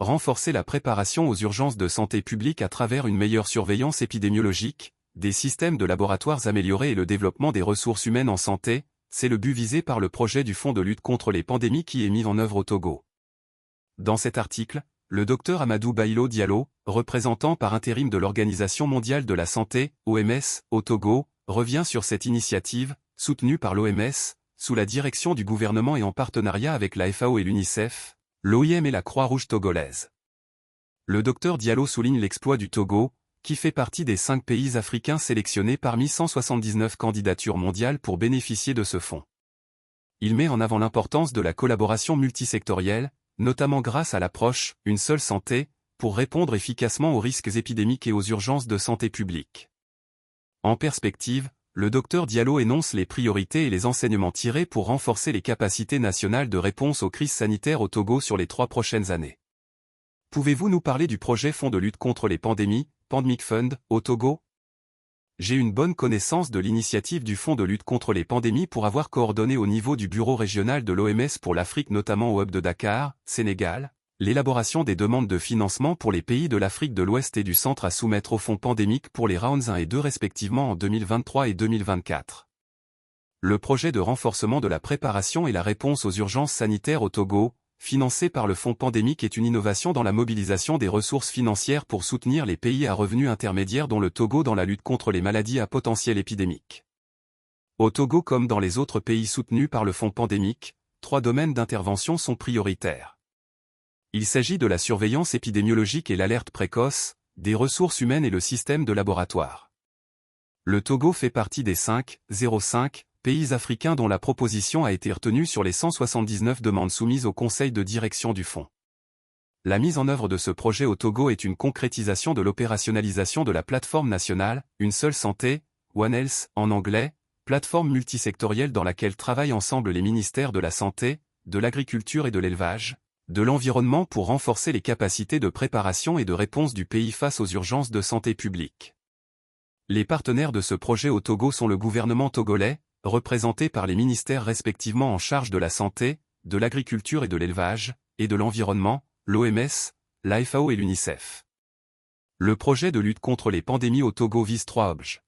renforcer la préparation aux urgences de santé publique à travers une meilleure surveillance épidémiologique, des systèmes de laboratoires améliorés et le développement des ressources humaines en santé, c'est le but visé par le projet du Fonds de lutte contre les pandémies qui est mis en œuvre au Togo. Dans cet article, le Dr Amadou Bailo Diallo, représentant par intérim de l'Organisation mondiale de la santé, OMS, au Togo, revient sur cette initiative, soutenue par l'OMS, sous la direction du gouvernement et en partenariat avec la FAO et l'UNICEF, l'OIM et la Croix-Rouge togolaise. Le Dr Diallo souligne l'exploit du Togo, qui fait partie des 5 pays africains sélectionnés parmi 179 candidatures mondiales pour bénéficier de ce fonds. Il met en avant l'importance de la collaboration multisectorielle, notamment grâce à l'approche « Une seule santé », pour répondre efficacement aux risques épidémiques et aux urgences de santé publique. En perspective, le Dr Diallo énonce les priorités et les enseignements tirés pour renforcer les capacités nationales de réponse aux crises sanitaires au Togo sur les 3 prochaines années. Pouvez-vous nous parler du projet Fonds de lutte contre les pandémies, Pandemic Fund, au Togo? J'ai une bonne connaissance de l'initiative du Fonds de lutte contre les pandémies pour avoir coordonné au niveau du bureau régional de l'OMS pour l'Afrique notamment au hub de Dakar, Sénégal, l'élaboration des demandes de financement pour les pays de l'Afrique de l'Ouest et du Centre à soumettre au fonds pandémique pour les rounds 1 et 2 respectivement en 2023 et 2024. Le projet de renforcement de la préparation et la réponse aux urgences sanitaires au Togo, financé par le fonds pandémique, est une innovation dans la mobilisation des ressources financières pour soutenir les pays à revenus intermédiaires dont le Togo dans la lutte contre les maladies à potentiel épidémique. Au Togo comme dans les autres pays soutenus par le fonds pandémique, 3 domaines d'intervention sont prioritaires. Il s'agit de la surveillance épidémiologique et l'alerte précoce, des ressources humaines et le système de laboratoire. Le Togo fait partie des 5,05 pays africains dont la proposition a été retenue sur les 179 demandes soumises au conseil de direction du fonds. La mise en œuvre de ce projet au Togo est une concrétisation de l'opérationnalisation de la plateforme nationale, Une seule santé, One Health en anglais, plateforme multisectorielle dans laquelle travaillent ensemble les ministères de la Santé, de l'Agriculture et de l'Élevage, de l'Environnement pour renforcer les capacités de préparation et de réponse du pays face aux urgences de santé publique. Les partenaires de ce projet au Togo sont le gouvernement togolais, représenté par les ministères respectivement en charge de la santé, de l'agriculture et de l'élevage, et de l'environnement, l'OMS, la FAO et l'UNICEF. Le projet de lutte contre les pandémies au Togo vise 3 objectifs.